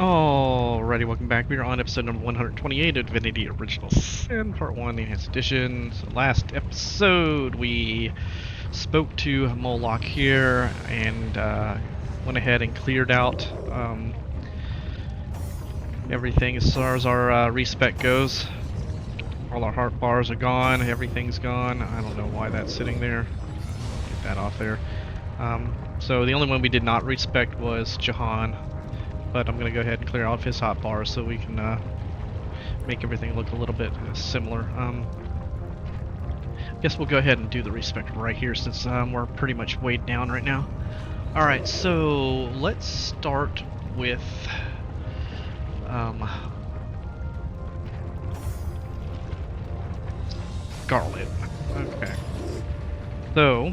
Alrighty, welcome back. We are on episode number 128 of Divinity Original Sin, Part 1, the Enhanced Edition. So last episode, we spoke to Moloch here and went ahead and cleared out everything as far as our respec goes. All our heart bars are gone, everything's gone. I don't know why that's sitting there. Get that off there. So the only one we did not respec was Jahan. But I'm going to go ahead and clear out his hot bars so we can make everything look a little bit similar. I guess we'll go ahead and do the respec right here since we're pretty much weighed down right now. Alright, so let's start with Garland. Okay. So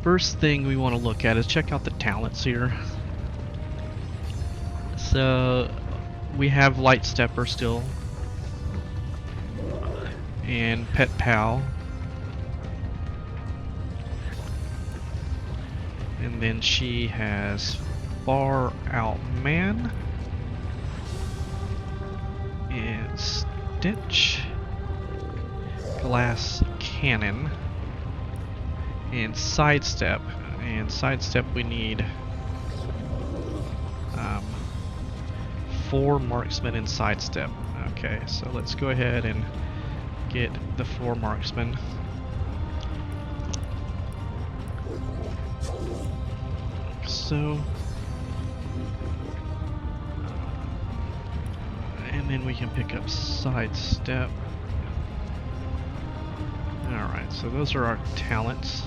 first thing we want to look at is check out the talents here. So we have Light Stepper still, and Pet Pal, and then she has Far Out Man and Stitch, Glass Cannon, and Sidestep. And Sidestep we need 4 marksmen in Sidestep. Okay, so let's go ahead and get the 4 marksmen. So, and then we can pick up Sidestep. Alright, so those are our talents.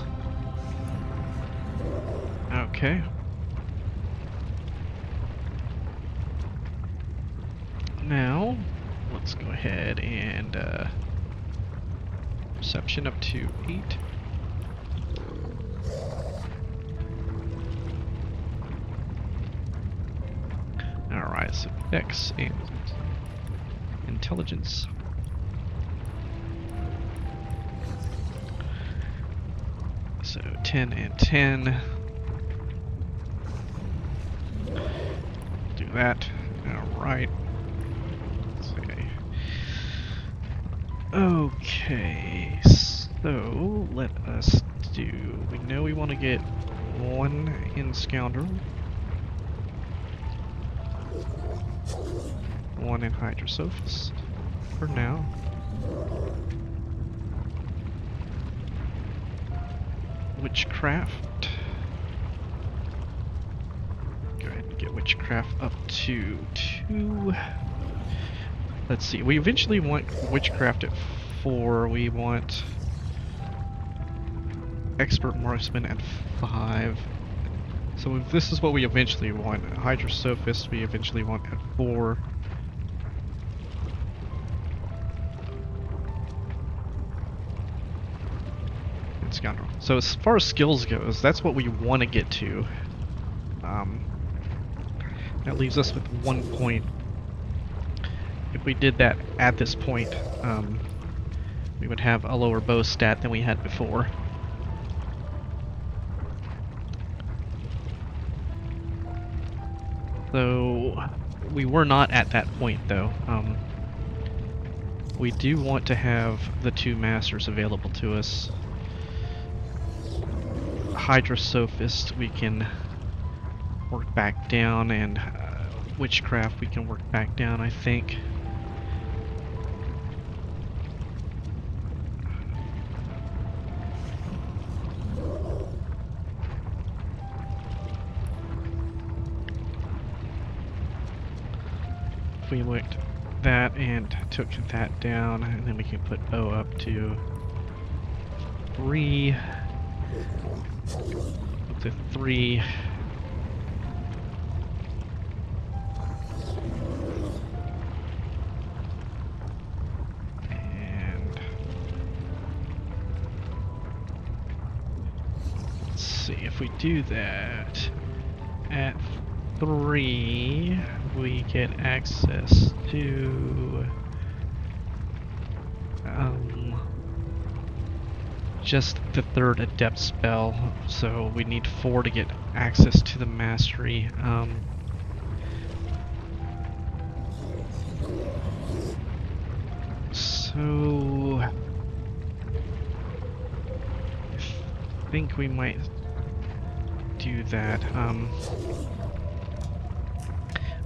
Okay. Now, let's go ahead and perception up to 8. Alright, so Dex and Intelligence. So 10 and 10. Do that. Alright. Okay, so let us do. We know we want to get 1 in Scoundrel, 1 in Hydrosophist for now. Witchcraft. Go ahead and get Witchcraft up to 2. Let's see, we eventually want Witchcraft at 4. We want Expert Marksman at 5. So if this is what we eventually want. Hydrosophist we eventually want at 4. And Scoundrel. So as far as skills goes, that's what we want to get to. That leaves us with 1 point. If we did that at this point, we would have a lower bow stat than we had before. So we were not at that point though. We do want to have the 2 masters available to us. Hydrosophist we can work back down, and Witchcraft we can work back down, I think. If we looked that and took that down, and then we can put bow up to 3. Up to 3. And let's see, if we do that at 3, we get access to just the third adept spell, so we need 4 to get access to the mastery. So I think we might do that.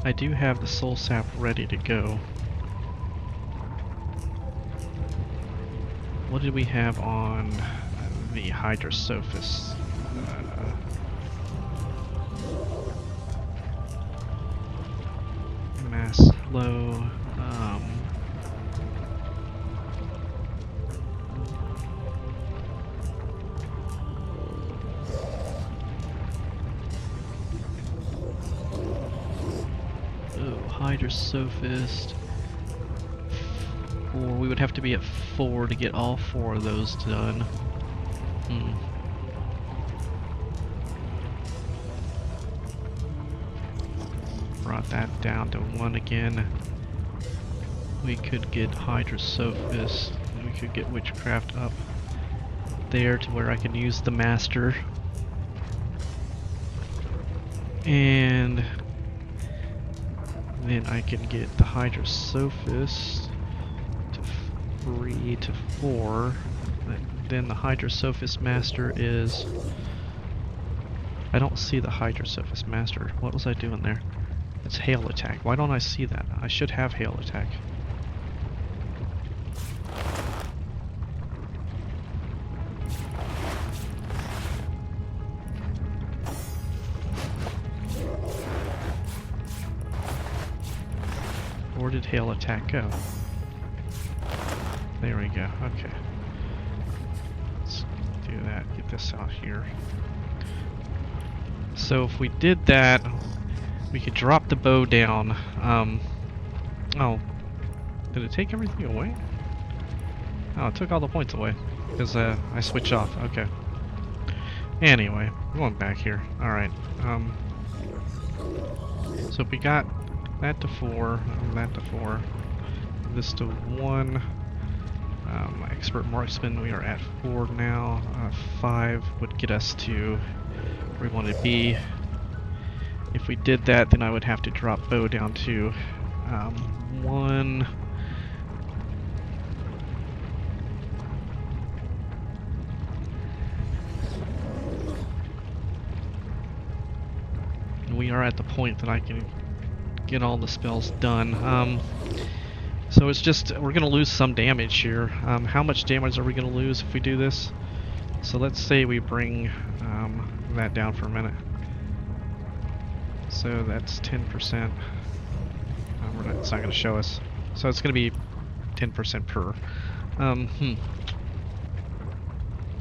I do have the soul sap ready to go. What did we have on the Hydrosophist? Mass low. Hydrosophist. 4. We would have to be at 4 to get all 4 of those done. Brought that down to 1 again. We could get Hydrosophist. And we could get Witchcraft up there to where I can use the Master. And then I can get the Hydrosophist to 3 to 4. Then the Hydrosophist Master is... I don't see the Hydrosophist Master. What was I doing there? It's Hail Attack. Why don't I see that? I should have Hail Attack. Where did Hail Attack go? There we go. Okay. Let's do that. Get this out here. So if we did that, we could drop the bow down. Oh. Did it take everything away? Oh, it took all the points away. Because I switched off. Okay. Anyway, we're going back here. Alright. So we got that to 4, that to 4, this to 1. Expert Marksman, we are at 4 now. 5 would get us to where we want to be. If we did that, then I would have to drop bow down to 1. And we are at the point that I can get all the spells done. So it's just, we're going to lose some damage here. How much damage are we going to lose if we do this? So let's say we bring that down for a minute. So that's 10%. It's not going to show us. So it's going to be 10% per.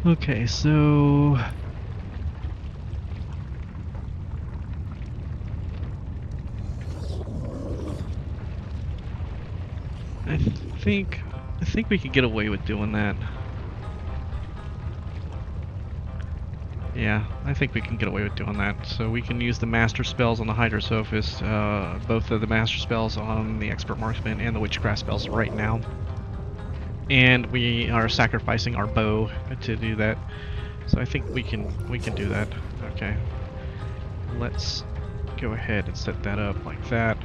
Okay, so... I think we could get away with doing that. Yeah, I think we can get away with doing that. So we can use the master spells on the Hydrosophist, both of the master spells on the Expert Marksman and the Witchcraft spells right now. And we are sacrificing our bow to do that. So I think we can do that. Okay. Let's go ahead and set that up like that.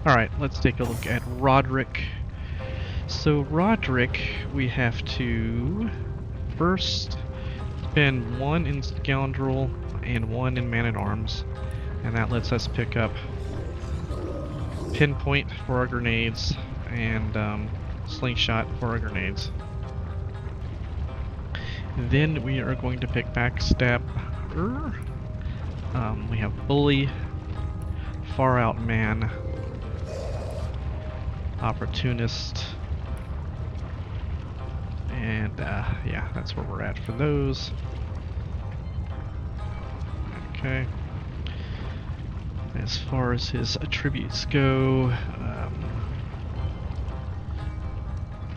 Alright, let's take a look at Roderick. So Roderick, we have to first spend 1 in Scoundrel and 1 in Man-at-Arms. And that lets us pick up Pinpoint for our grenades and Slingshot for our grenades. Then we are going to pick Backstabber. We have Bully, Far Out Man, Opportunist, and yeah, that's where we're at for those. Okay. As far as his attributes go,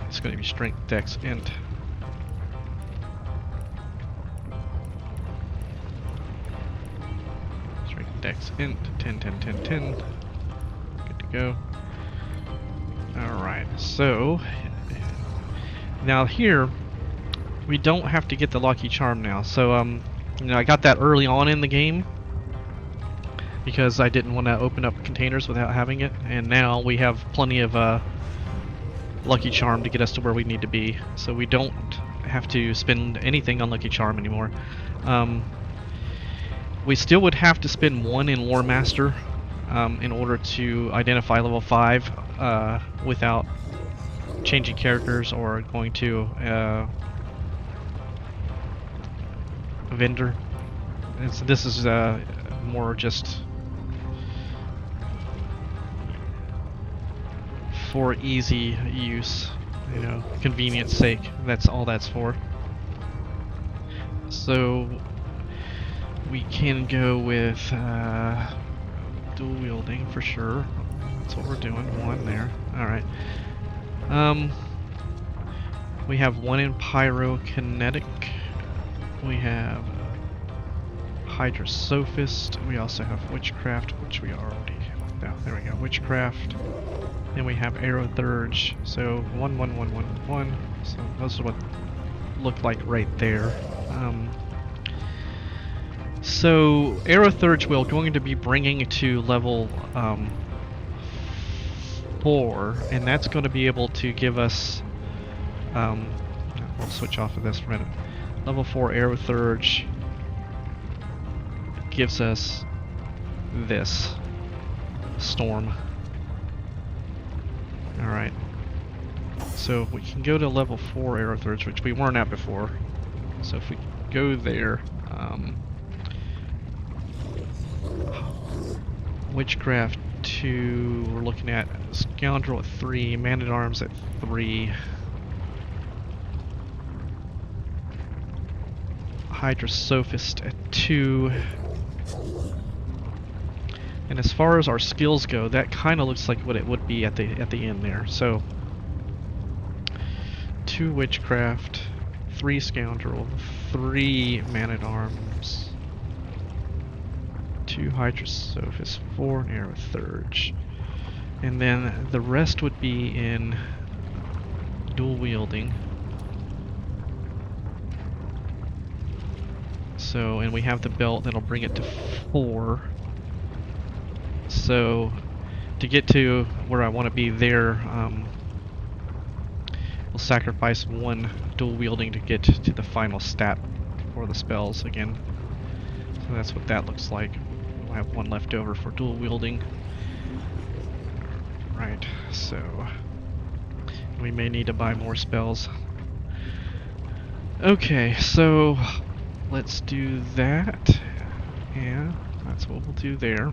it's going to be Strength, Dex, Int. Strength, Dex, Int, 10, 10, 10, 10. Good to go. Alright, so now here we don't have to get the Lucky Charm now. So, you know, I got that early on in the game because I didn't want to open up containers without having it, and now we have plenty of Lucky Charm to get us to where we need to be. So we don't have to spend anything on Lucky Charm anymore. We still would have to spend 1 in War Master in order to identify level 5 without changing characters or going to a vendor. And so this is more just for easy use, you know, convenience sake. That's all that's for. So we can go with dual wielding for sure. That's what we're doing. 1 there. Alright. We have 1 in pyrokinetic. We have Hydrosophist. We also have witchcraft, which we already. Oh, there we go. Witchcraft. Then we have Aerothurge. So 1, 1, 1, 1, 1. So those are what look like right there. So Aerothurge we're going to be bringing to level 4, and that's going to be able to give us. We'll switch off of this for a minute. Level 4 Aerothurge gives us this storm. Alright. So we can go to level 4 Aerothurge, which we weren't at before. So if we go there, Witchcraft 2, we're looking at Scoundrel at 3, Man-at-Arms at 3, Hydrosophist at 2. And as far as our skills go, that kind of looks like what it would be at the end there. So 2 Witchcraft, 3 Scoundrel, 3 Man-at-Arms, 2 Hydrosophist, 4 Aerothurge. And then the rest would be in dual wielding. So, and we have the belt that'll bring it to 4. So, to get to where I want to be there, we'll sacrifice 1 dual wielding to get to the final stat for the spells again. So that's what that looks like. We'll have 1 left over for dual wielding. Right, so we may need to buy more spells. Okay, so let's do that. Yeah, that's what we'll do there.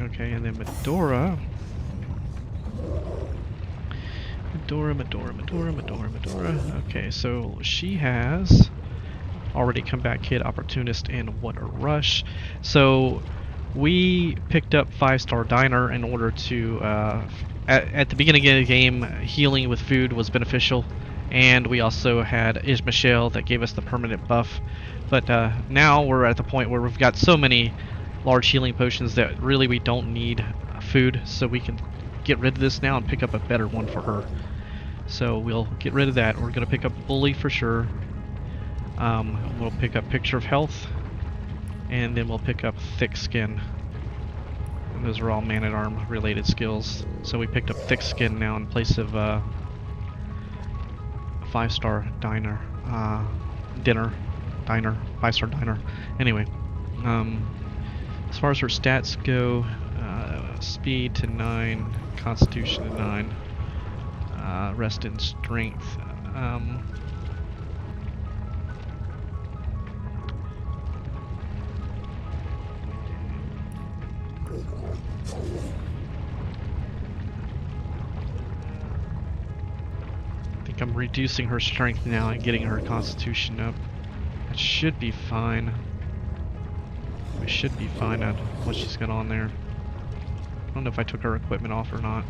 Okay, and then Medora. Medora. Okay, so she has already come back kid, opportunist, and what a rush. So we picked up 5-star diner in order to at the beginning of the game, healing with food was beneficial, and we also had Ishmael that gave us the permanent buff. But now we're at the point where we've got so many large healing potions that really we don't need food, so we can get rid of this now and pick up a better one for her. So we'll get rid of that. We're going to pick up Bully for sure. We'll pick up Picture of Health, and then we'll pick up Thick Skin. And those are all Man-at-Arm related skills. So we picked up Thick Skin now in place of 5-star diner. 5-star diner. Anyway, as far as her stats go, speed to 9, constitution to 9, rest and strength. I think I'm reducing her strength now and getting her constitution up. That should be fine. We should be fine at what she's got on there. I don't know if I took her equipment off or not.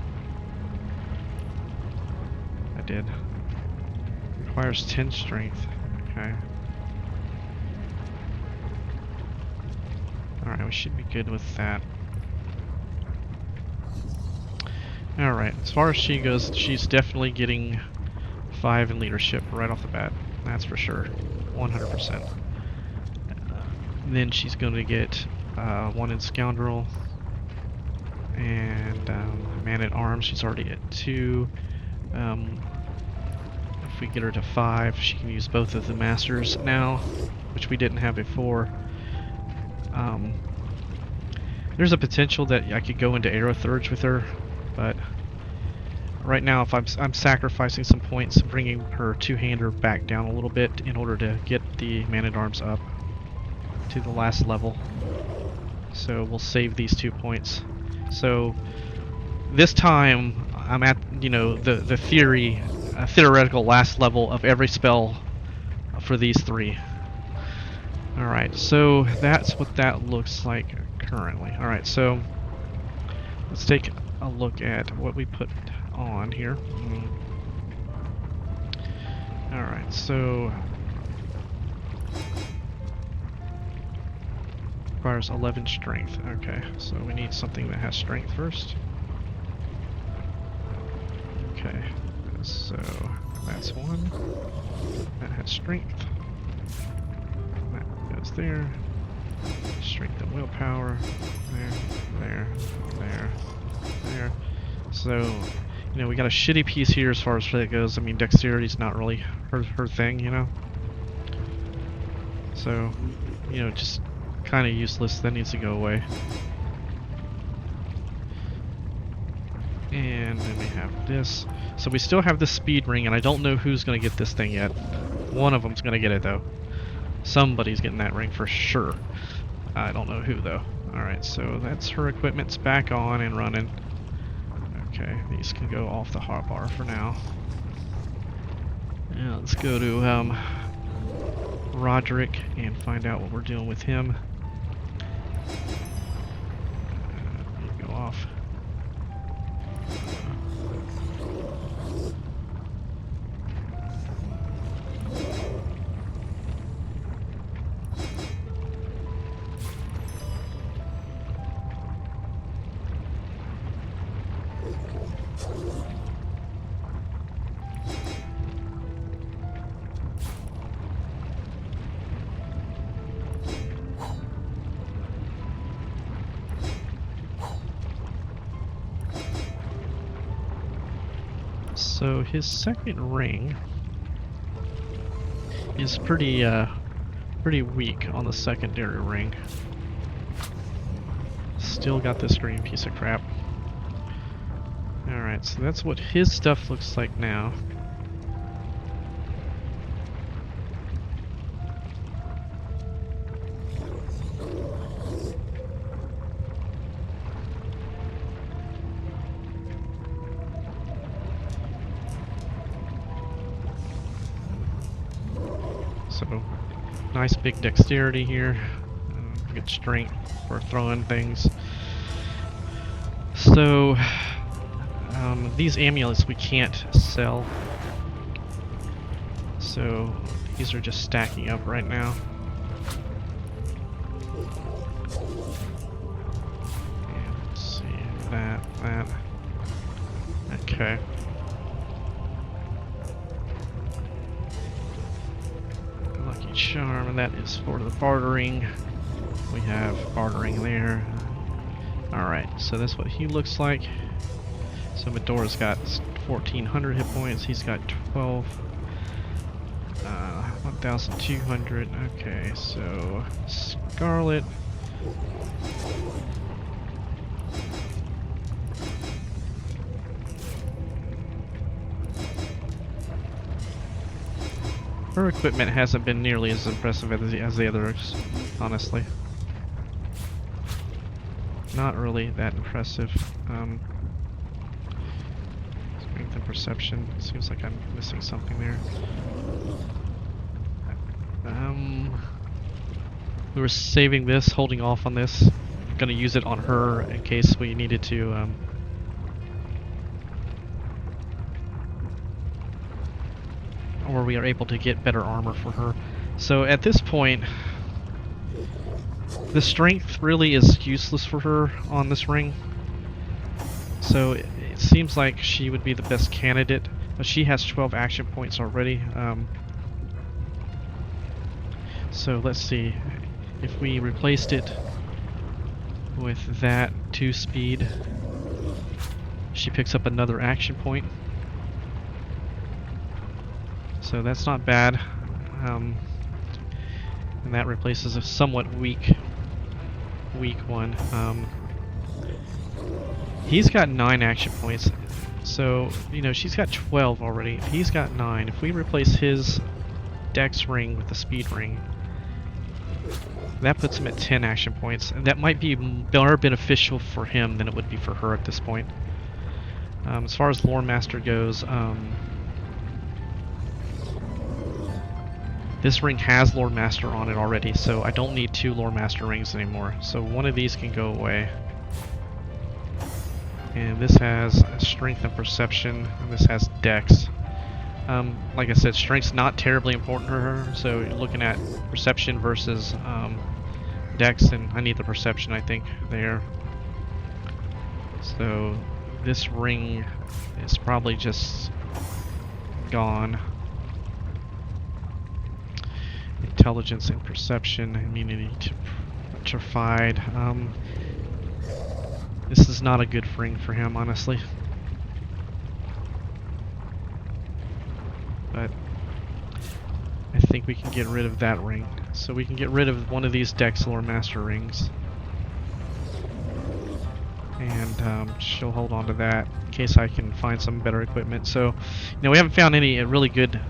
I did. Requires 10 strength. Okay. Alright, we should be good with that. Alright, as far as she goes, she's definitely getting 5 in leadership right off the bat. That's for sure. 100%. Then she's going to get 1 in Scoundrel. And Man at Arms, she's already at 2. If we get her to 5, she can use both of the Masters now, which we didn't have before. There's a potential that I could go into Aerothurge with her, but right now if I'm sacrificing some points, bringing her two-hander back down a little bit in order to get the Man-at-Arms up to the last level. So we'll save these 2 points. So this time I'm at, you know, the theoretical last level of every spell for these 3. Alright, so that's what that looks like currently. Alright, so let's take a look at what we put on here. Alright, so requires 11 strength. Okay, so we need something that has strength first. Okay, so that's 1. That has strength. That goes there. Strength and willpower. There. So, you know, we got a shitty piece here as far as that goes. I mean, dexterity's not really her thing, you know. So, you know, just kind of useless. That needs to go away. And then we have this. So we still have this speed ring, and I don't know who's going to get this thing yet. One of them's going to get it, though. Somebody's getting that ring for sure. I don't know who, though. Alright, so that's her equipment's back on and running. Okay, these can go off the hotbar for now. Now let's go to Roderick and find out what we're doing with him. Go off. So his second ring is pretty weak on the secondary ring. Still got this green piece of crap. Alright, so that's what his stuff looks like now. So, nice big dexterity here, good strength for throwing things. So, these amulets we can't sell, so these are just stacking up right now. And let's see, that. Okay. Charm, and that is for the bartering. We have bartering there. Alright, so that's what he looks like. So Medora's got 1,400 hit points. He's got 1,200. Okay, so Scarlet. Her equipment hasn't been nearly as impressive as the others, honestly. Not really that impressive. Strength and perception. Seems like I'm missing something there. We were saving this, holding off on this. Gonna use it on her in case we needed to. Or we are able to get better armor for her. So at this point, the strength really is useless for her on this ring. So it seems like she would be the best candidate, but she has 12 action points already. So let's see. If we replaced it with that 2-speed, she picks up another action point. So that's not bad. And that replaces a somewhat weak one. He's got 9 action points. So, you know, she's got 12 already. He's got 9. If we replace his Dex ring with the speed ring, that puts him at 10 action points. And that might be more beneficial for him than it would be for her at this point. As far as Lore Master goes, this ring has Lore Master on it already, so I don't need 2 Lore Master rings anymore. So one of these can go away. And this has Strength and Perception, and this has Dex. Like I said, Strength's not terribly important for her, so you're looking at Perception versus Dex, and I need the Perception, I think, there. So this ring is probably just gone. Intelligence and Perception, immunity to petrified. This is not a good ring for him, honestly. But I think we can get rid of that ring. So we can get rid of one of these Dex Lore Master rings. And she'll hold on to that in case I can find some better equipment. So, you know, we haven't found any really good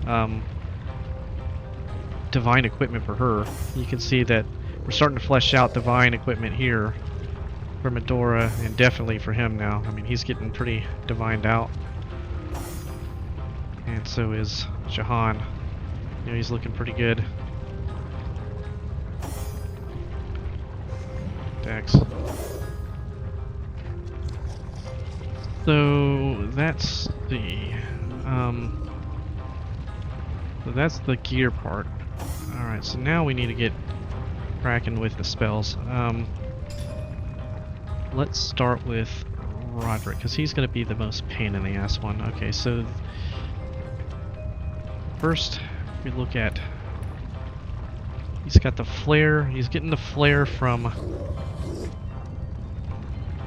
divine equipment for her. You can see that we're starting to flesh out divine equipment here for Medora, and definitely for him now. I mean, he's getting pretty divined out. And so is Jahan. You know, he's looking pretty good. Dex. So that's the gear part. Alright, so now we need to get cracking with the spells. Let's start with Roderick, because he's going to be the most pain in the ass one. Okay, so first we look at, he's got the flare, he's getting the flare from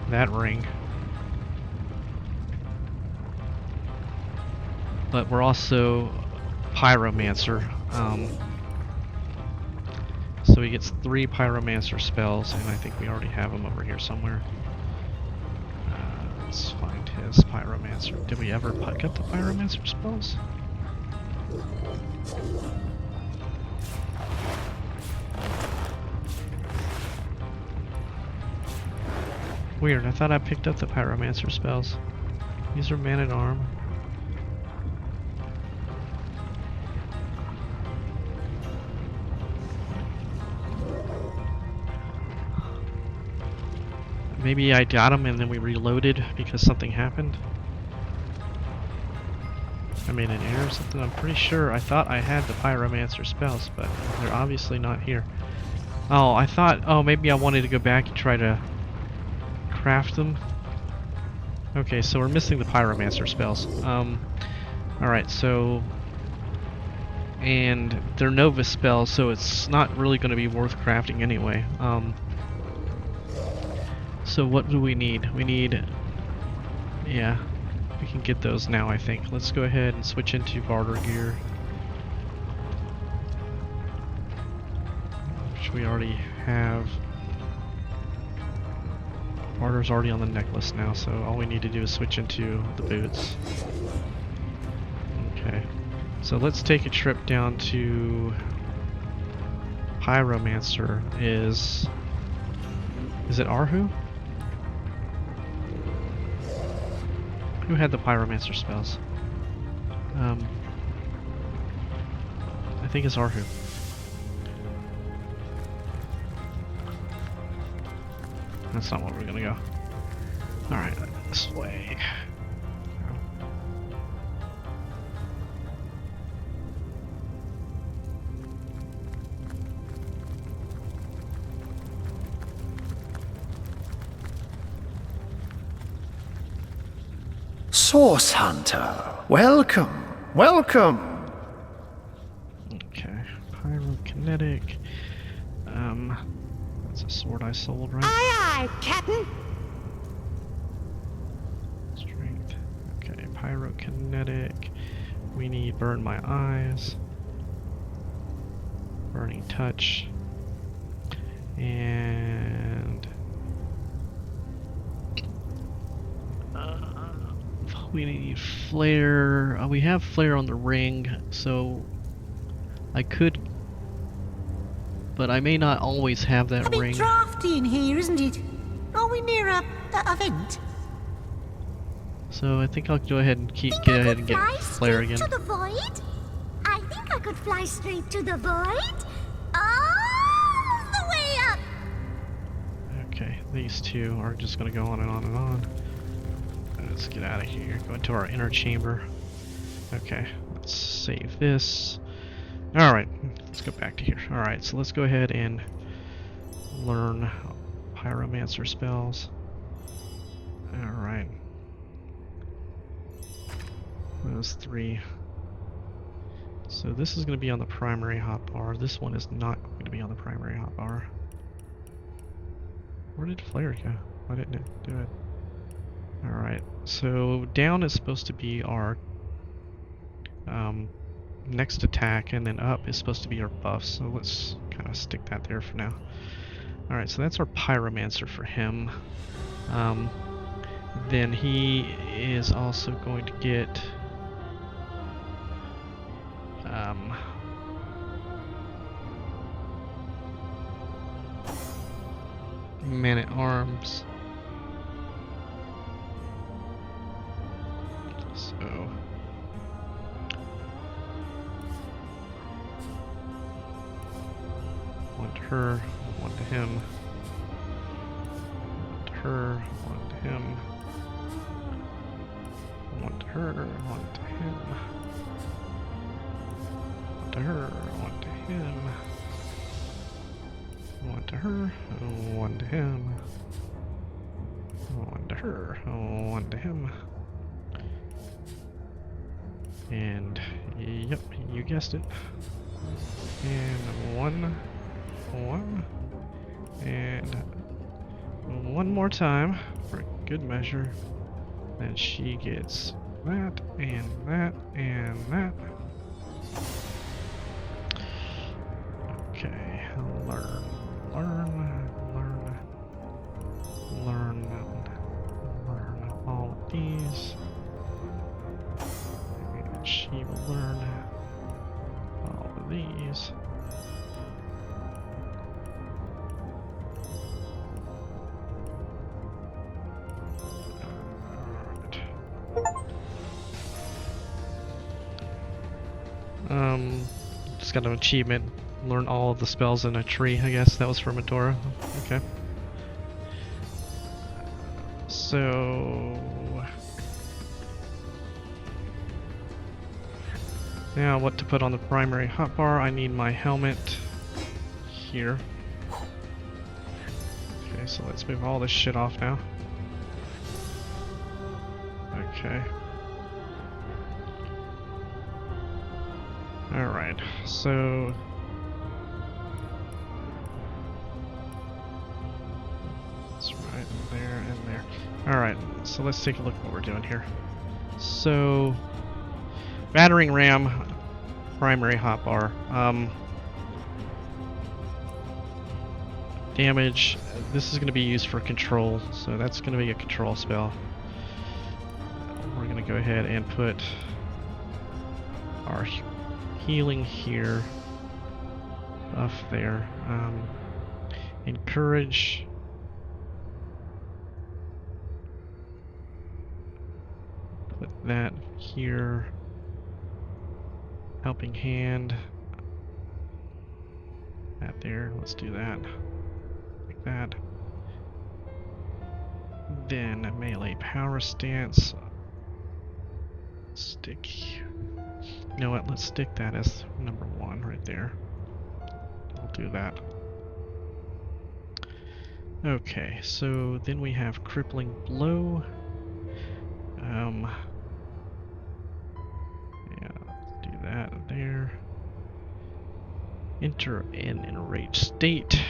that ring. But we're also Pyromancer. So he gets 3 Pyromancer spells, and I think we already have them over here somewhere. Let's find his Pyromancer. Did we ever get the Pyromancer spells? Weird, I thought I picked up the Pyromancer spells. These are Man-at-Arm. Maybe I got them and then we reloaded because something happened. I made an error or something. I'm pretty sure I thought I had the Pyromancer spells, but they're obviously not here. Oh, I thought, oh, maybe I wanted to go back and try to craft them. Okay, so we're missing the Pyromancer spells. Alright, so, and they're Nova spells, so it's not really going to be worth crafting anyway. So what do we need? We need, yeah, we can get those now, I think. Let's go ahead and switch into barter gear, which we already have. Barter's already on the necklace now, so all we need to do is switch into the boots. Okay, so let's take a trip down to Pyromancer. Is it Arhu? Who had the Pyromancer spells? I think it's Arhu. That's not where we're gonna go. Alright, this way. Source Hunter, welcome, welcome. Okay, pyrokinetic. sword I sold, right? Aye, aye, Captain. Strength. Okay, pyrokinetic. We need burn my eyes. Burning touch. And we need flare. We have flare on the ring, so I could, but I may not always have that A bit ring. drafty in here, isn't it? Are we near a vent? So I think I'll go ahead and get flare again. To the void? I think I could fly straight to the void. All the way up. Okay, these two are just gonna go on and on and on. Let's get out of here. Go into our inner chamber. Okay, let's save this. Alright, let's go back to here. Alright, so let's go ahead and learn pyromancer spells. Alright. Those three. So this is going to be on the primary hotbar. This one is not going to be on the primary hotbar. Where did flare go? Why didn't it do it? Alright, so down is supposed to be our next attack, and then up is supposed to be our buff, so let's kind of stick that there for now. Alright, so that's our pyromancer for him. Then he is also going to get man-at-arms. So one to her, one to him, one to her, one to him, one to her, one to him, one to her, one to him, one to her, one to him, one to her, one to him. And, yep, you guessed it. And one, and one more time for good measure. Then she gets that, and that, and that. Okay, learn all of these. She will learn all of these. Just got an achievement. Learn all of the spells in a tree, I guess. That was for Medora. Okay. So now what to put on the primary hotbar? I need my helmet here. Okay, so let's move all this shit off now. Okay. Alright, so that's right there and there. Alright, so let's take a look at what we're doing here. So battering ram, primary hotbar. Damage, this is going to be used for control, so that's going to be a control spell. We're going to go ahead and put our healing here, buff there. Encourage. Put that here. Helping hand. That there. Let's do that. Like that. Then melee power stance. Stick. You know what? Let's stick that as number 1 right there. I'll do that. Okay, so then we have crippling blow. Yeah, let's do that there. Enter an enraged state.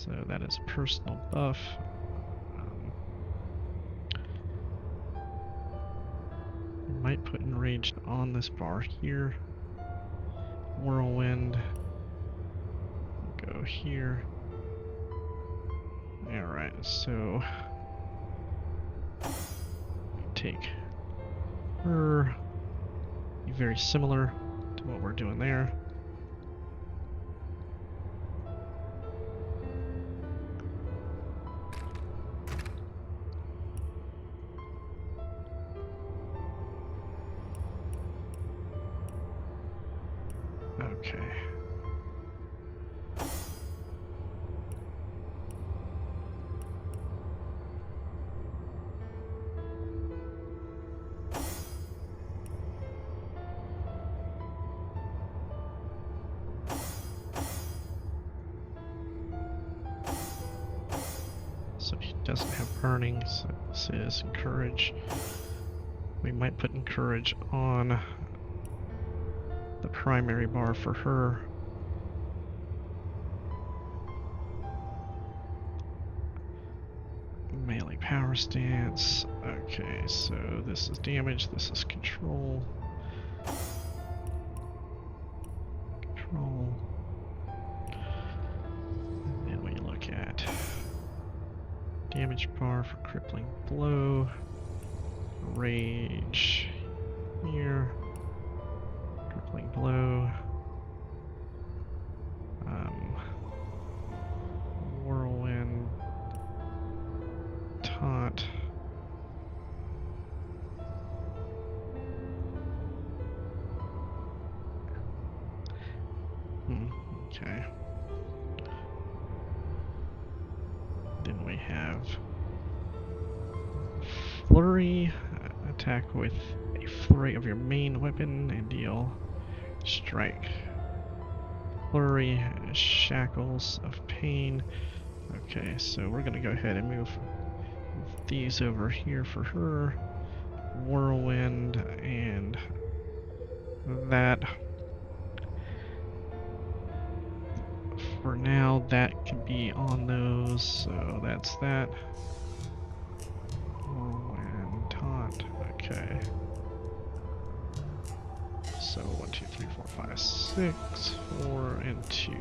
So that is personal buff. We might put enraged on this bar here. Whirlwind. Go here. Alright, so take her. Be very similar to what we're doing there. Okay. So he doesn't have burning, so this is encourage. We might put encourage on the primary bar for her. Melee power stance. Okay, so this is damage, this is control. Control. And then we look at damage bar for crippling blow. Rage here. Crippling blow. Whirlwind. Taunt. Okay. Then we have flurry. Attack with a flurry of your main weapon and deal strike. Flurry, shackles of pain. Okay, so we're gonna go ahead and move these over here for her. Whirlwind and that. For now, that can be on those, so that's that. Whirlwind, taunt, okay. So 1, 2, 3, 4, 5, 6, 4, and 2.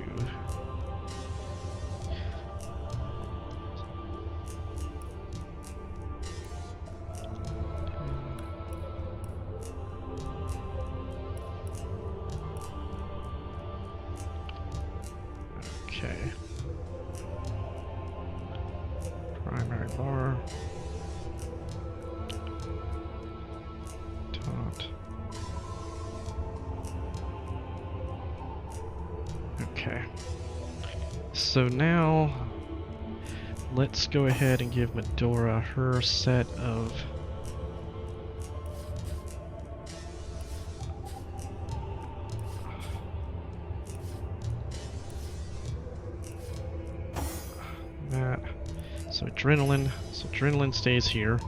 Okay. Primary bar. Taunt. Okay. So now let's go ahead and give Medora her set of that. So adrenaline. So adrenaline stays here.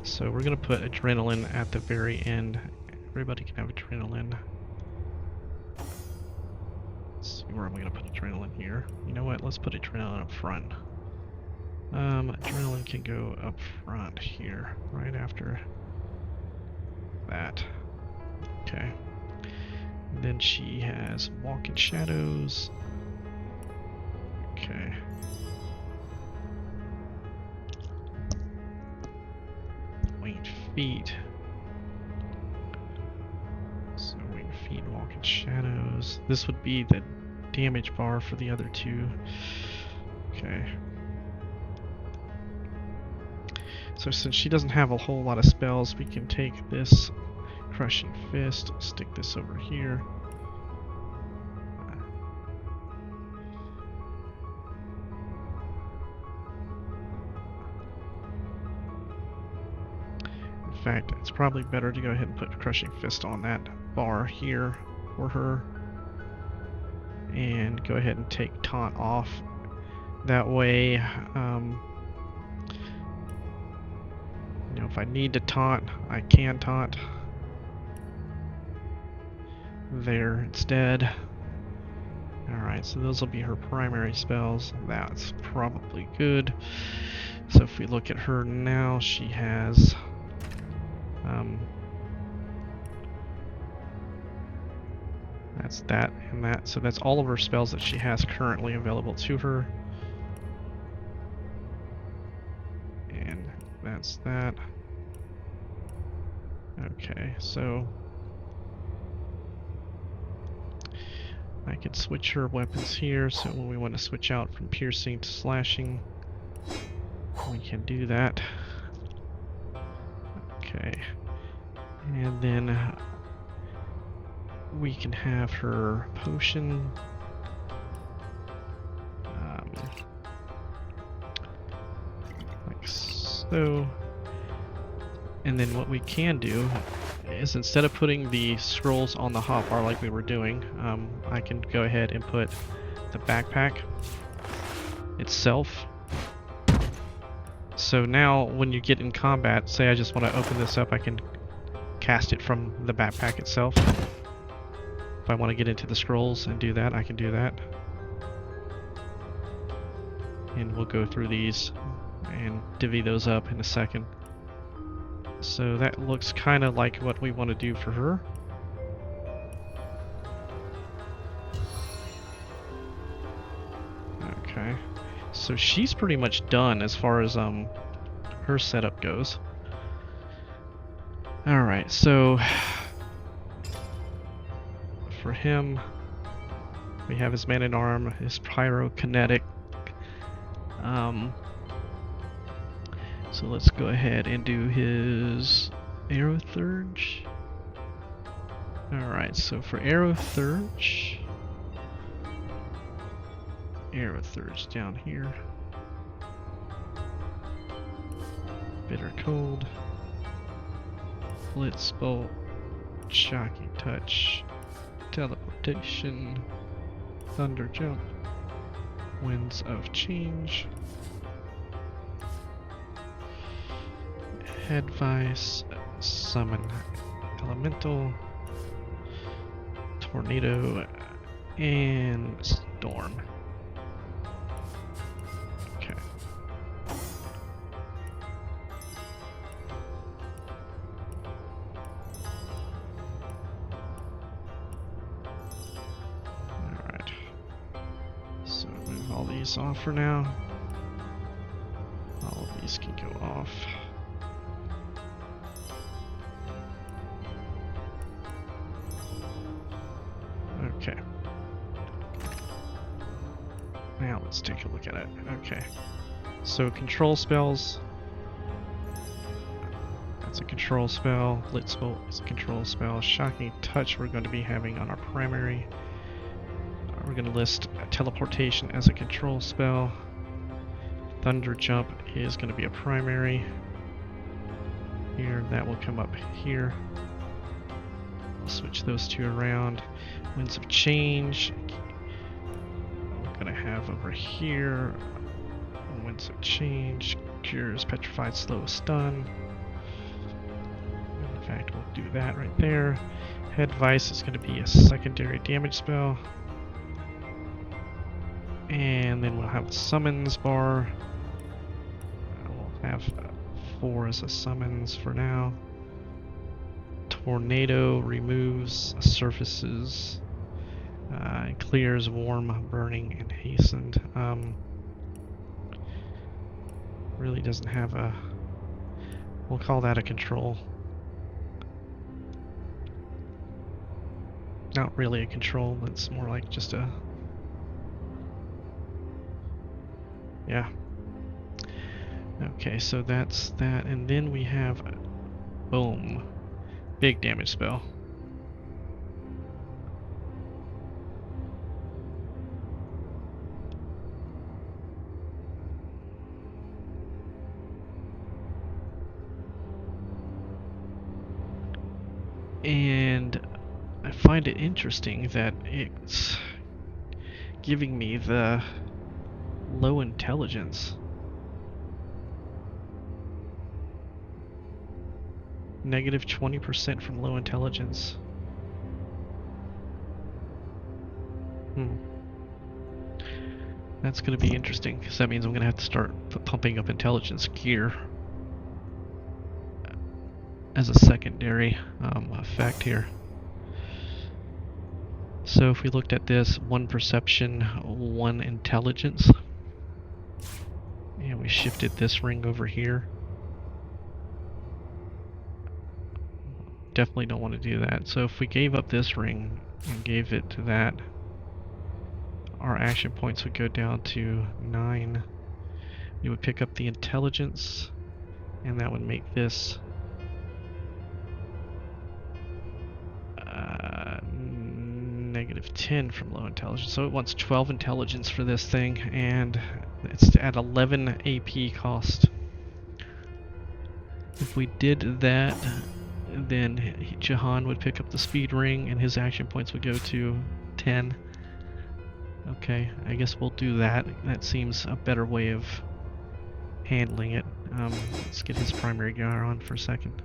So we're gonna put adrenaline at the very end. Everybody can have adrenaline. Let's see, where am I gonna put adrenaline here? You know what? Let's put adrenaline up front. Adrenaline can go up front here, right after that. Okay. And then she has walk in shadows. Okay. Winged feet. So winged feet, walk in shadows. This would be the damage bar for the other two. Okay. So since she doesn't have a whole lot of spells, we can take this crushing fist, stick this over here. In fact, it's probably better to go ahead and put Crushing Fist on that bar here for her. And go ahead and take Taunt off. That way, you know, if I need to taunt, I can taunt there instead. Alright, so those will be her primary spells. That's probably good. So if we look at her now, she has that's that and that. So that's all of her spells that she has currently available to her. And that's that. Okay, so I could switch her weapons here, so when we want to switch out from piercing to slashing, we can do that. Okay. And then we can have her potion. Like so. And then what we can do is, instead of putting the scrolls on the hotbar like we were doing, I can go ahead and put the backpack itself. So now when you get in combat, say I just want to open this up, I can cast it from the backpack itself. If I want to get into the scrolls and do that, I can do that. And we'll go through these and divvy those up in a second. So that looks kind of like what we want to do for her. Okay. So she's pretty much done as far as her setup goes. Alright, so for him, we have his man-at-arm, his pyrokinetic. So let's go ahead and do his Aerothurge. Alright, so for Aerothurge down here. Bitter Cold. Blitzbolt. Shocking Touch. Teleportation. Thunder Jump. Winds of Change. Head Vice, Summon Elemental, Tornado, and Storm. Okay. Alright. So move all these off for now. All of these can go off. Okay. Now let's take a look at it. Okay. So control spells. That's a control spell. Blitzbolt is a control spell. Shocking Touch we're going to be having on our primary. We're going to list teleportation as a control spell. Thunder Jump is going to be a primary. Here, that will come up here. Switch those two around. Winds of Change. We're going to have over here. Winds of Change. Cures Petrified, Slow, Stun. In fact, we'll do that right there. Head Vice is going to be a secondary damage spell. And then we'll have a Summons bar. We'll have 4 as a Summons for now. Tornado removes surfaces, clears warm, burning, and hastened. Really doesn't have a... We'll call that a control. Not really a control, but it's more like just a... Yeah. Okay, so that's that, and then we have... Boom. Big damage spell. And I find it interesting that it's giving me the low intelligence. Negative 20% from low intelligence. That's going to be interesting, because that means I'm going to have to start pumping up intelligence gear as a secondary effect here. So if we looked at this, 1 perception, 1 intelligence, and we shifted this ring over here. Definitely don't want to do that. So if we gave up this ring and gave it to that, our action points would go down to 9. We would pick up the intelligence, and that would make this -10 from low intelligence. So it wants 12 intelligence for this thing, and it's at 11 AP cost. If we did that, then Jahan would pick up the speed ring, and his action points would go to 10. Okay, I guess we'll do that. That seems a better way of handling it. Let's get his primary gear on for a second.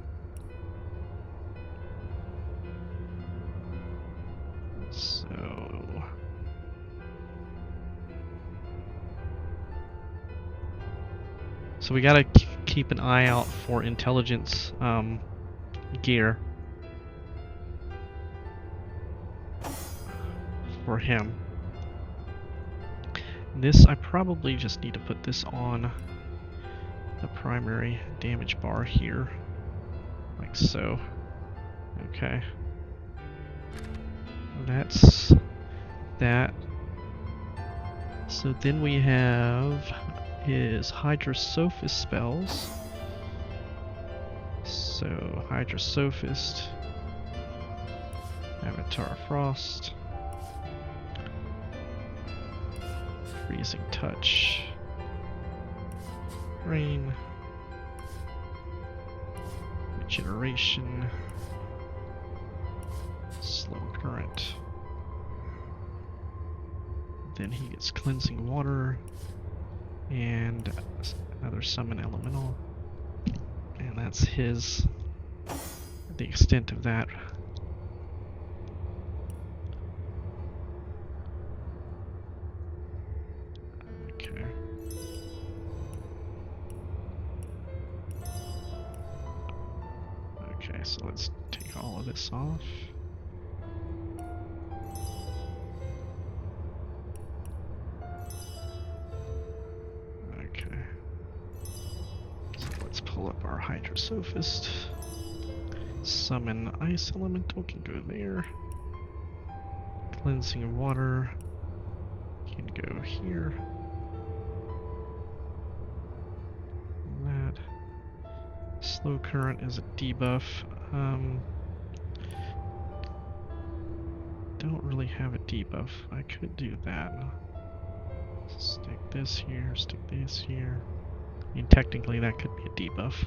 So we gotta keep an eye out for intelligence gear for him. This, I probably just need to put this on the primary damage bar here, like so. Okay. That's that. So then we have his Hydrosophist spells. So Hydrosophist, Avatar Frost, Freezing Touch, Rain, Regeneration, Slow Current. Then he gets Cleansing Water and another Summon Elemental. And that's the extent of that. Okay. Okay, so let's take all of this off. Okay. So let's pull up our Hydrosophist. Summon Ice Elemental can go there. Cleansing Water can go here. That. Slow Current is a debuff. Don't really have a debuff. I could do that. Stick this here, stick this here. I mean, technically that could be a debuff.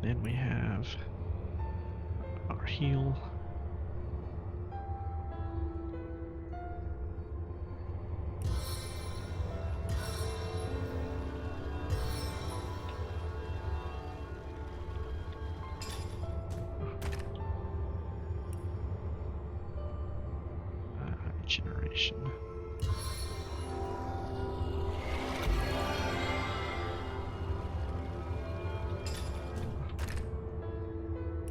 Then we have our heal. Regeneration.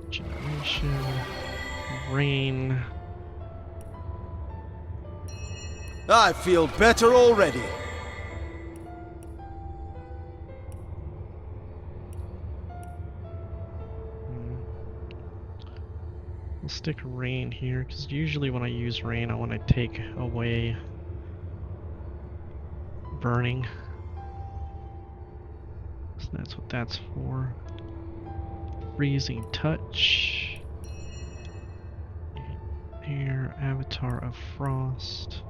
Regeneration. Rain. I feel better already. We'll stick rain here, because usually when I use rain I want to take away burning. So that's what that's for. Freezing Touch. Here, Avatar of Frost.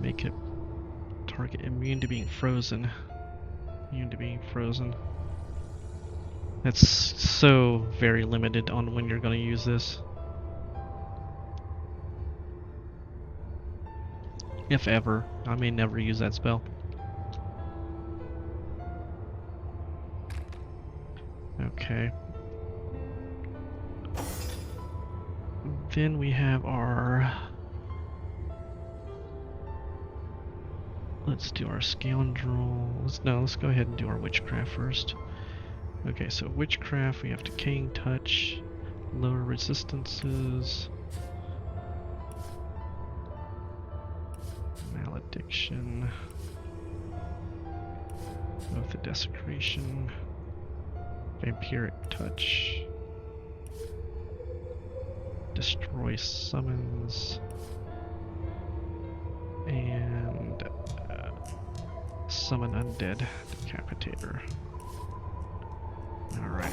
Make it target immune to being frozen. Immune to being frozen. That's so very limited on when you're going to use this. If ever. I may never use that spell. Okay. Then we have our Let's do our scoundrel. Let's go ahead and do our witchcraft first. Okay, so witchcraft, we have decaying touch, lower resistances, malediction, oath of desecration, vampiric touch, destroy summons, and summon undead decapitator. Alright.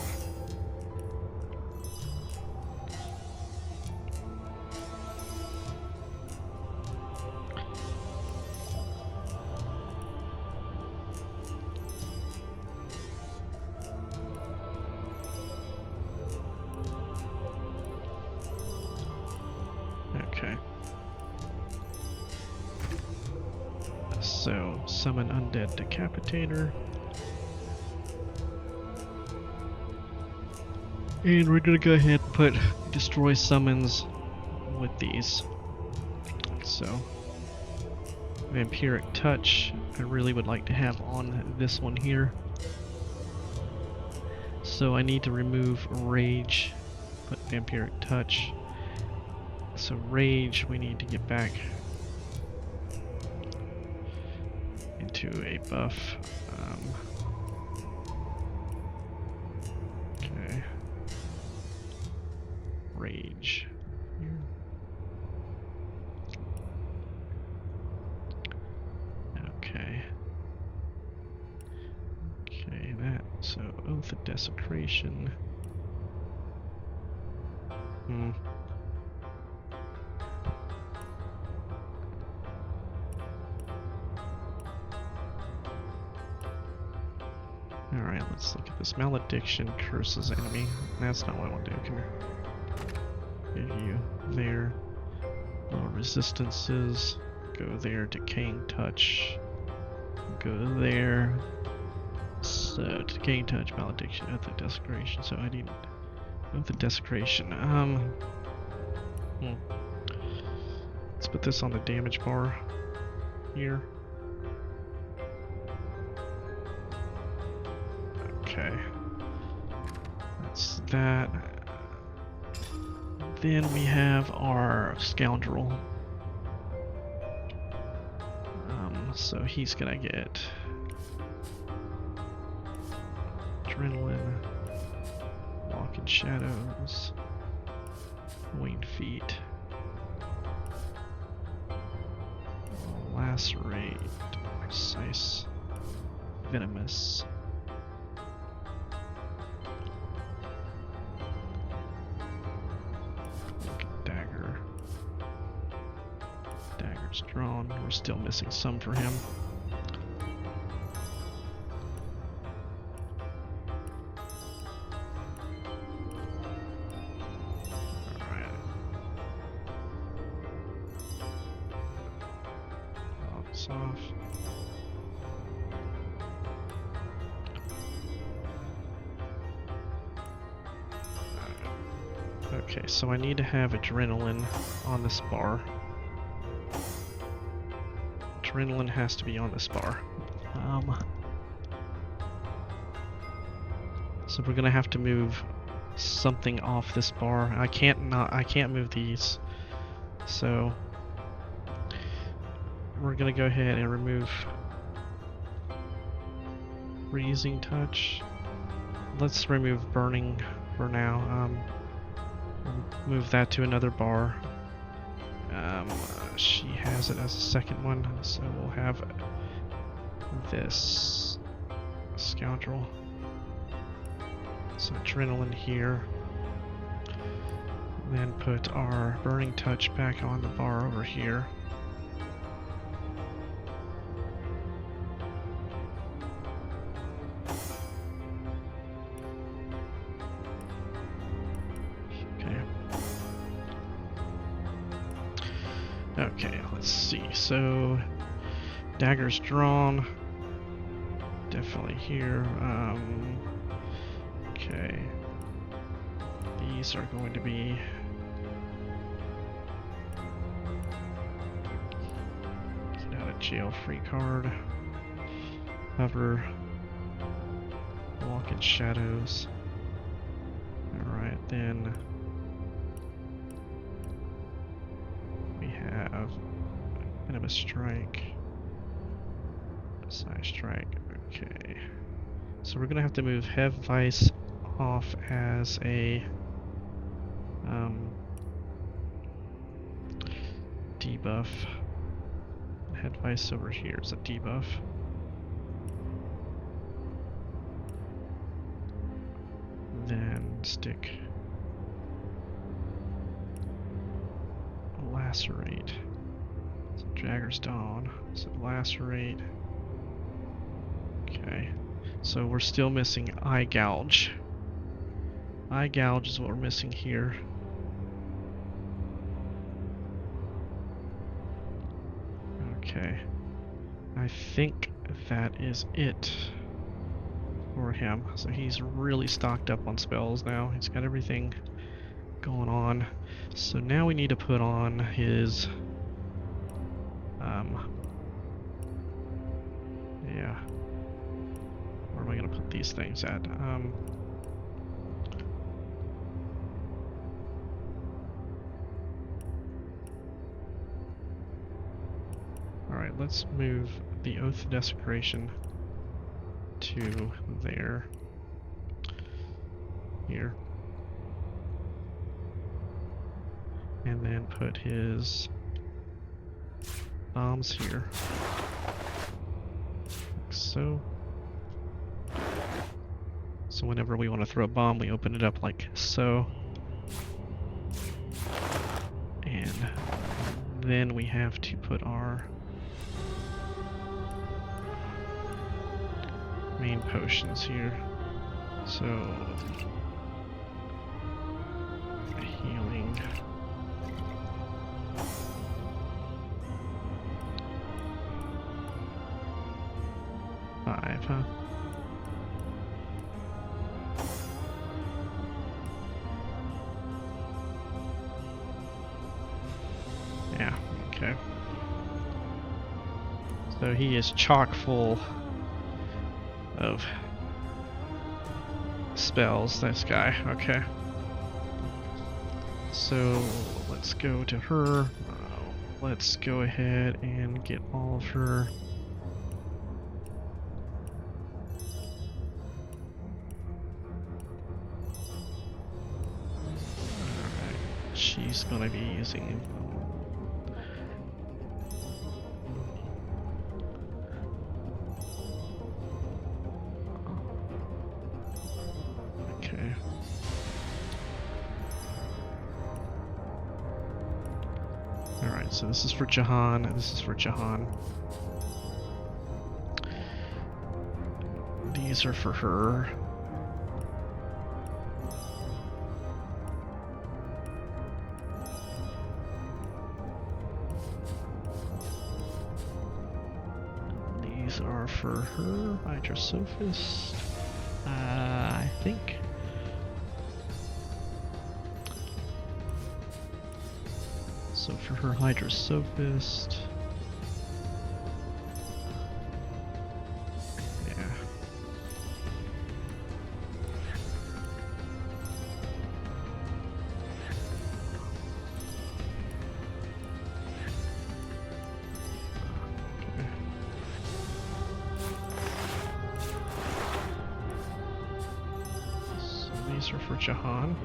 Okay. So, summon undead decapitator. And we're gonna go ahead and put destroy summons with these. So, vampiric touch, I really would like to have on this one here. So I need to remove rage, put vampiric touch. So rage, we need to get back into a buff. Okay. Rage. Okay. Okay, that. So, oath of desecration. Alright, let's look at this. Malediction curses enemy. That's not what I want to do. Come here. Give you there. Lower resistances. Go there. Decaying touch. Go there. So, decaying touch, malediction, oath of desecration. So I need oath of desecration. Let's put this on the damage bar here. Okay. That's that. Then we have our scoundrel. So he's gonna get adrenaline, walk in shadows, winged feet, lacerate, precise, venomous. Dagger. Dagger's drawn. We're still missing some for him. Alright. Box off. Okay, so I need to have adrenaline on this bar. Adrenaline has to be on this bar. So we're gonna have to move something off this bar. I can't move these. So we're gonna go ahead and remove freezing touch. Let's remove burning for now. Move that to another bar. She has it as a second one, so we'll have this scoundrel. So adrenaline here. Then put our burning touch back on the bar over here. Okay, let's see. So, daggers drawn. Definitely here. Okay. These are going to be... Get out of jail-free card. Hover. Walk in shadows. Alright, then we have kind of a strike. Side strike. Okay. So we're gonna have to move Hev Vice off as a debuff. Head Vice over here is a debuff. Then stick Lacerate. So Jagger's Dawn. So Lacerate. Okay. So we're still missing Eye Gouge. Eye Gouge is what we're missing here. Okay. I think that is it for him. So he's really stocked up on spells now. He's got everything going on. So now we need to put on his yeah. Where am I gonna put these things at? Alright, let's move the Oath of Desecration to there. Here. And then put his bombs here. Like so. So whenever we want to throw a bomb, we open it up like so. And then we have to put our main potions here. So healing. 5, huh? Yeah, okay. So he is chock full of spells, this guy. Okay. So let's go to her. Let's go ahead and get all of her. Alright, she's gonna be using so this is for Jahan, and this is for Jahan. These are for her. These are for her, Hydrosophist, I think. So for her Hydrosophist, yeah. Okay. So these are for Jahan.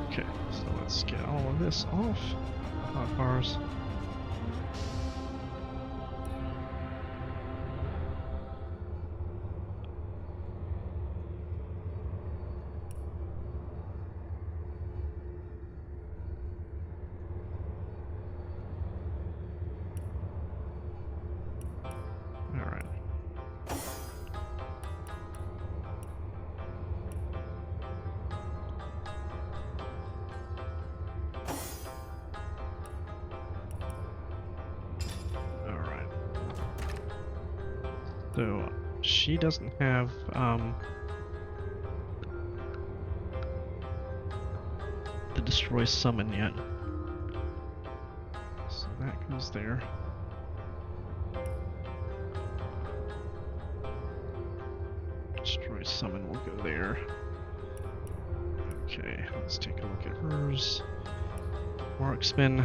Okay, so let's get all of this off ours. All right. So she doesn't have the destroy summon yet. So that goes there. Destroy summon will go there. Okay, let's take a look at hers. Marksman.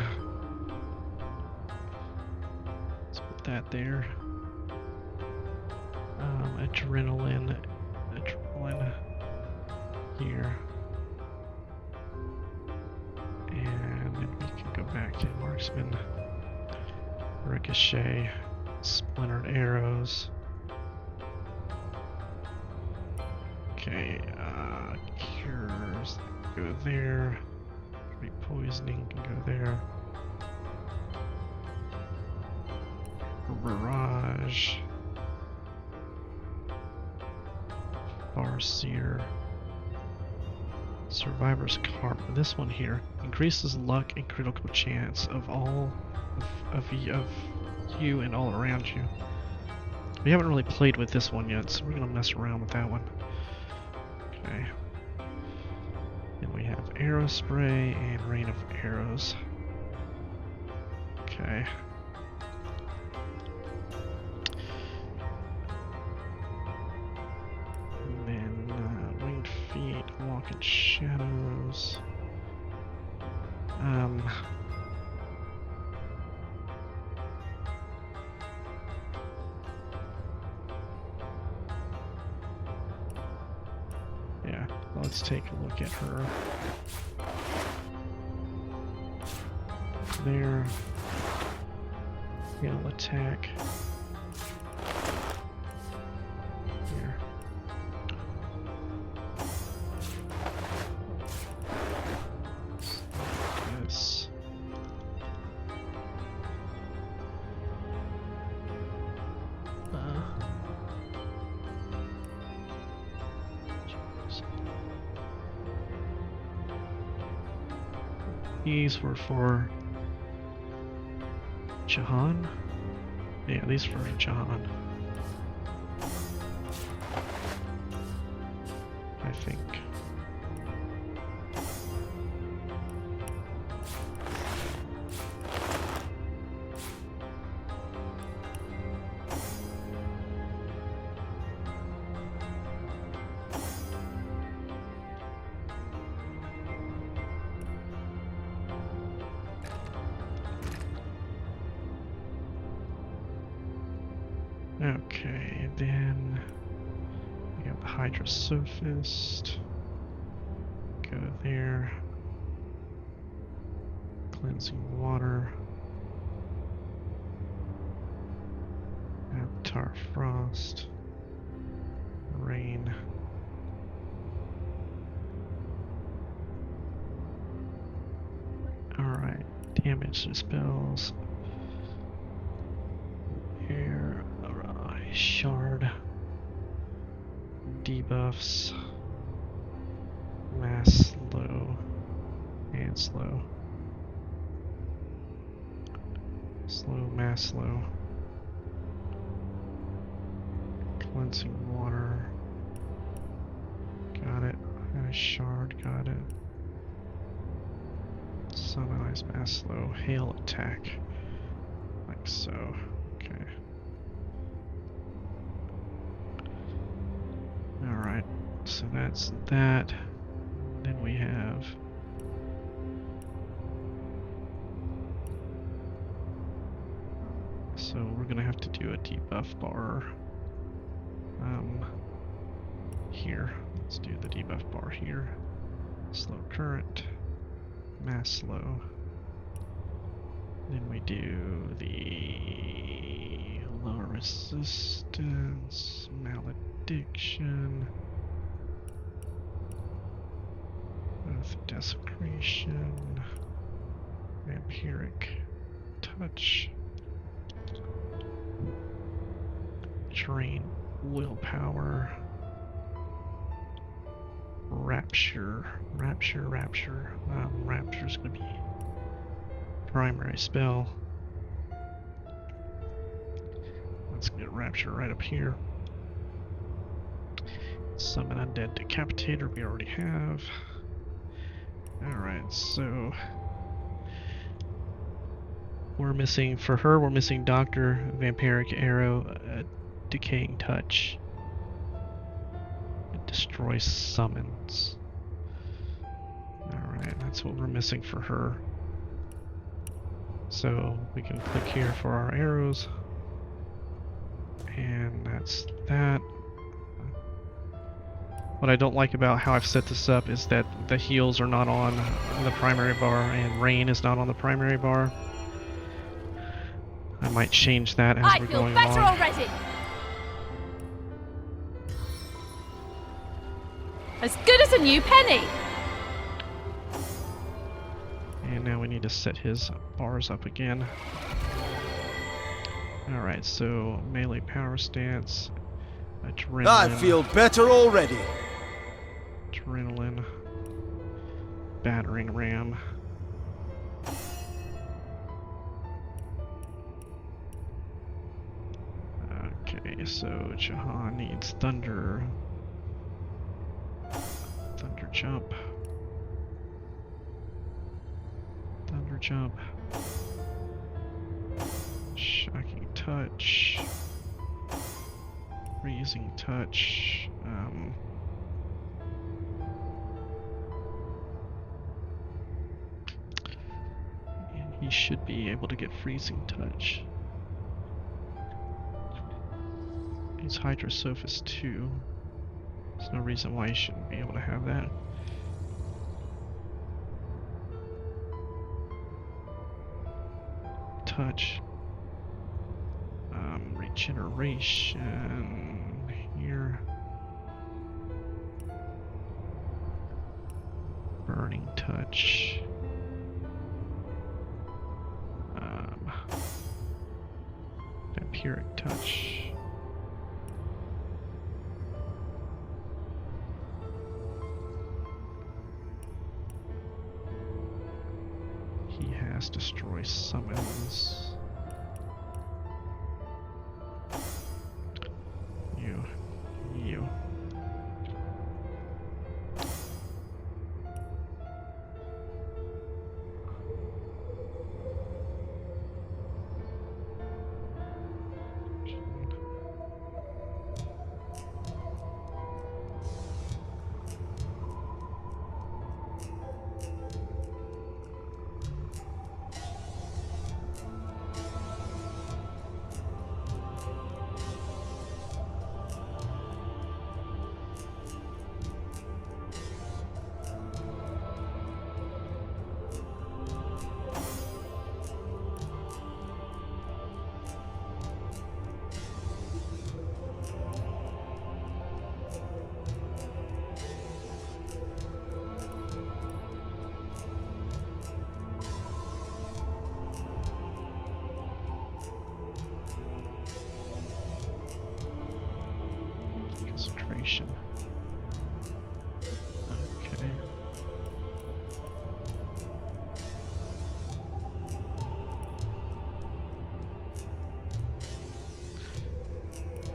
Let's put that there. Adrenaline here. And then we can go back to Marksman. Ricochet. Splintered arrows. Okay, cures go there. Poisoning can go there. Barrage. Farseer. Survivor's Carp. This one here increases luck and critical chance of all of you and all around you. We haven't really played with this one yet, so we're gonna mess around with that one. Okay. Then we have arrow spray and rain of arrows. Okay. And then winged feet, walk in shadows. Yeah, let's take a look at her. There. He'll attack. Here. This. These were for Jahan? Yeah, these for Jahan. I think. Okay, then we have the Hydra Sophist. Go there. Cleansing water. Avatar Frost. Rain. Alright, damage spells. Air, shard, debuffs, mass slow, and slow. Slow, mass slow. Cleansing water. Got it. And a shard, got it. Sunrise, mass slow, hail attack. Like so. Okay. Alright, so that's that. Then we have so we're gonna have to do a debuff bar here. Let's do the debuff bar here. Slow current, mass slow. Then we do the low resistance, malediction, earth desecration, vampiric touch, drain willpower, rapture. Rapture's gonna be primary spell. Let's get Rapture right up here. Summon Undead Decapitator we already have. Alright, so we're missing, for her, we're missing Doctor, Vampiric Arrow, Decaying Touch. It destroys summons. Alright, that's what we're missing for her. So we can click here for our arrows. And that's that. What I don't like about how I've set this up is that the heals are not on the primary bar and rain is not on the primary bar. I might change that as we're going I feel better along. already. As good as a new penny. And now we need to set his bars up again. Alright, so melee power stance, adrenaline. I feel better already. Adrenaline, battering ram. Okay, so Jahan needs thunder. Thunder jump. Thunder jump. Shocking touch. Freezing touch. And he should be able to get freezing touch. He's Hydrosophist 2. There's no reason why he shouldn't be able to have that. Touch. Regeneration here. Burning touch. Vampiric touch. He has destroy summons. You. Concentration. Okay.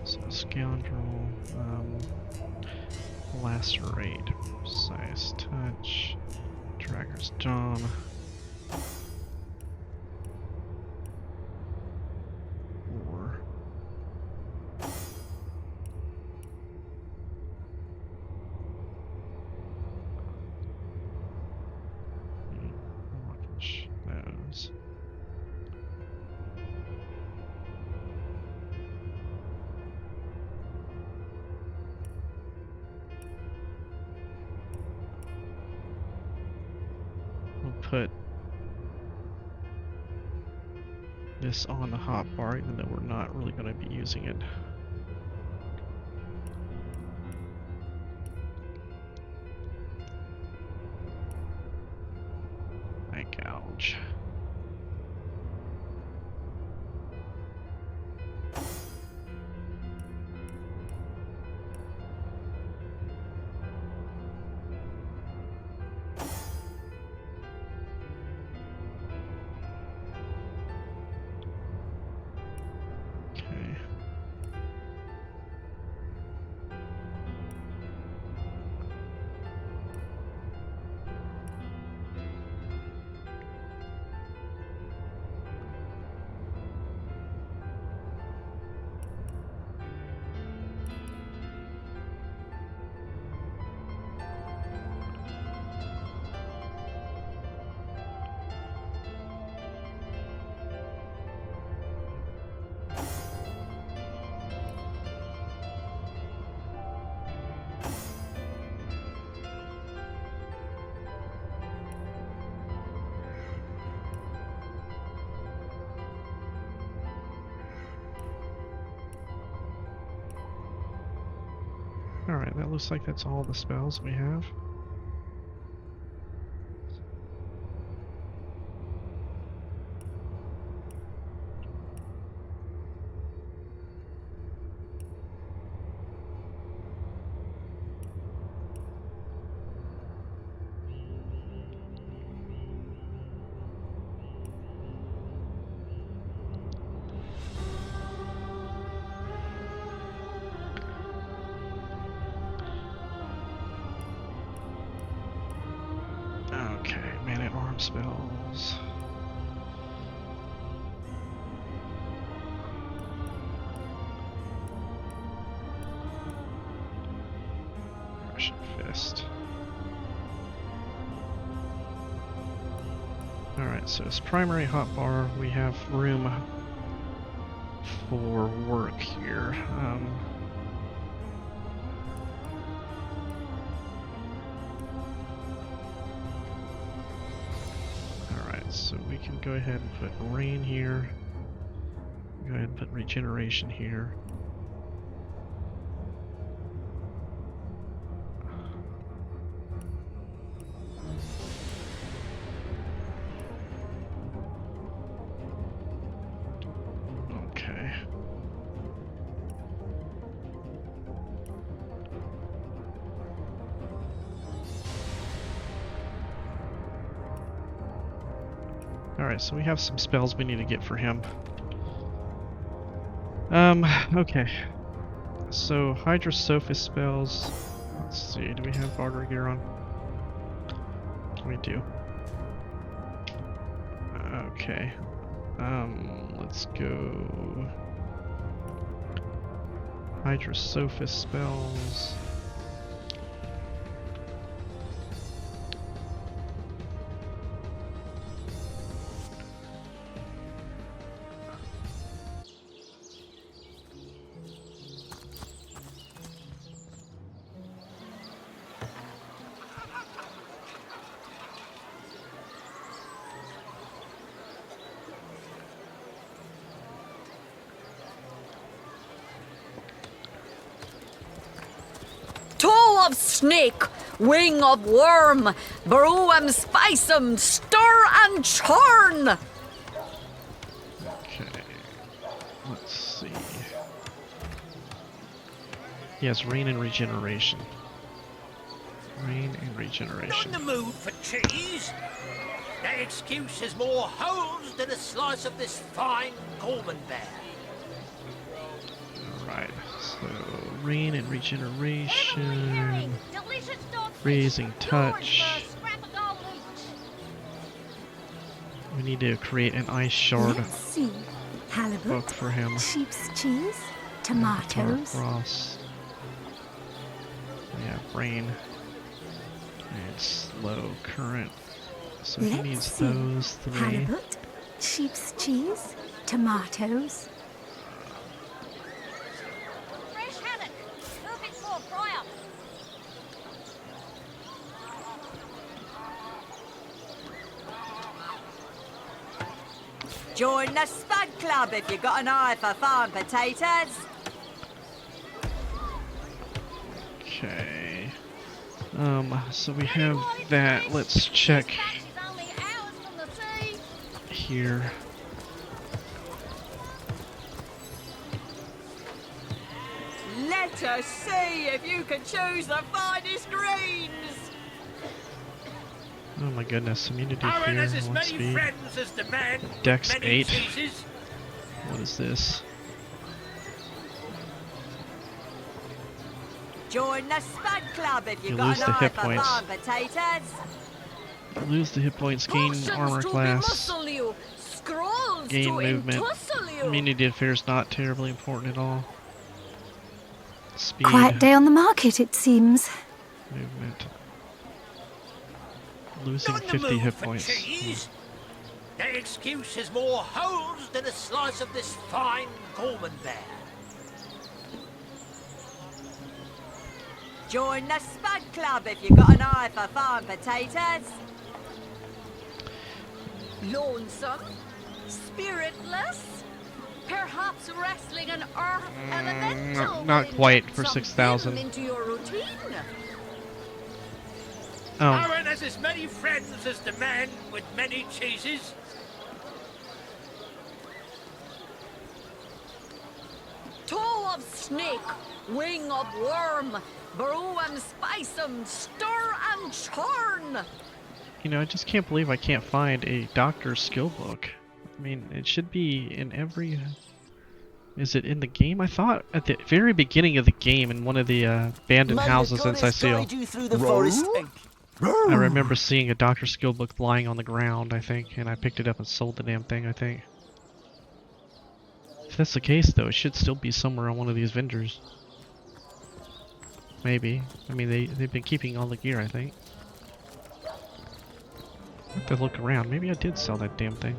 So scoundrel, lacerate, precise touch, Dragger's Dawn. Or launch those. We'll put this on the hotbar, even though we're not really going to be using it. Eye gouge. Okay. Alright, that looks like that's all the spells we have. Okay, man-at-arms spells. Russian Fist. Alright, so as primary hotbar, we have room for work here. Alright, so we can go ahead and put rain here. Go ahead and put regeneration here. Okay. Alright, so we have some spells we need to get for him. Okay. So, Hydrosophist spells. Let's see, do we have barter gear on? We do. Okay. Let's go. Hydrosophist spells. Toe of snake, wing of worm, brew 'em, spice 'em, stir and churn. Okay. Let's see. Yes, rain and regeneration. Rain and regeneration. Not in the mood for cheese. That excuse has more holes than a slice of this fine Gorman bear. Alright, so rain and regeneration. Raising touch. We need to create an ice shard Let's see. book Halibut, for him. sheep's cheese, Tar tomatoes. Cross. We have rain and slow current. So he Let's needs see. those three. Halibut, sheep's cheese, tomatoes. Fresh haddock. Perfect for a fry-up. Join the Spud Club if you got an eye for farm potatoes. Okay. So we have that. Let's check here. Let us see if you can choose the finest greens. Oh my goodness, immunity Aaron here, has as 1 many speed. friends as the man Dex with many 8. cheeses. What is this? Join the Spud Club if you You got lose an the eye hit for points. farm potatoes. Lose the hit points, gain Potions armor to class, bemuscle you, scrolls gain to movement. entussle you. Immunity affairs not terribly important at all. Speed, Quiet day on the market, it seems. movement. Losing Not in the 50 mood hit for points. cheese. That excuse has more holes than a slice of this fine Gorman bear. Join the Spud Club if you got an eye for farm potatoes. Lonesome, spiritless, Perhaps wrestling an earth elemental not will quite inject for some 6,000. vim into your routine. Oh, Aaron has as many friends as the man with many cheeses. Toe of snake, wing of worm, brew 'em, spice 'em, stir and churn. you know, I just can't believe I can't find a doctor's skill book. I mean, it should be in every... Is it in the game? I thought at the very beginning of the game in one of the abandoned houses in Sicil, you through the forest. I remember seeing a doctor's skill book lying on the ground, I think, and I picked it up and sold the damn thing, I think. If that's the case, though, it should still be somewhere on one of these vendors. Maybe. I mean, they've been keeping all the gear, I think. I have to look around. Maybe I did sell that damn thing.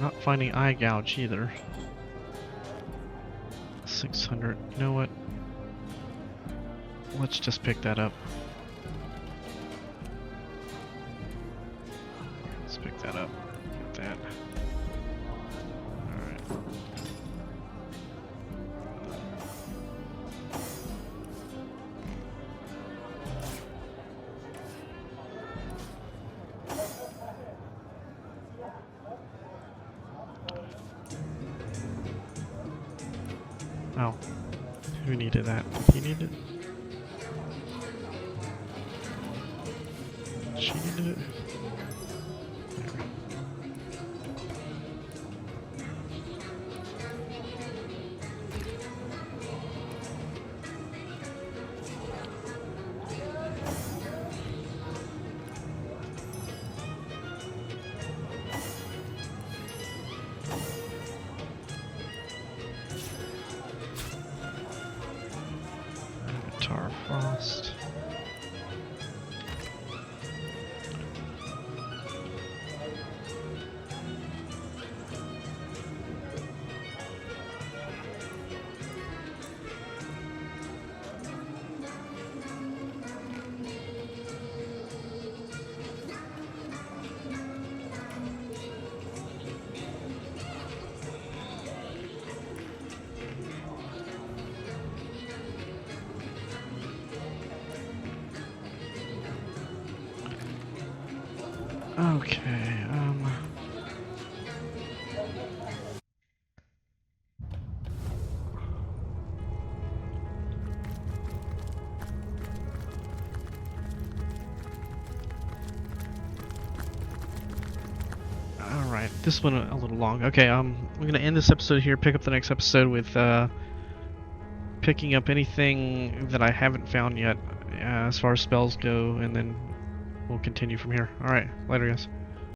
Not finding eye gouge either. 600. You know what? Let's just pick that up. Let's pick that up. Get that. Alright. Oh. Who needed that? He needed it? She needed it? There. Tar Frost. Okay, Alright, this one a little long. Okay, we're gonna end this episode here, pick up the next episode with, picking up anything that I haven't found yet, as far as spells go, and then we'll continue from here. Alright, later guys.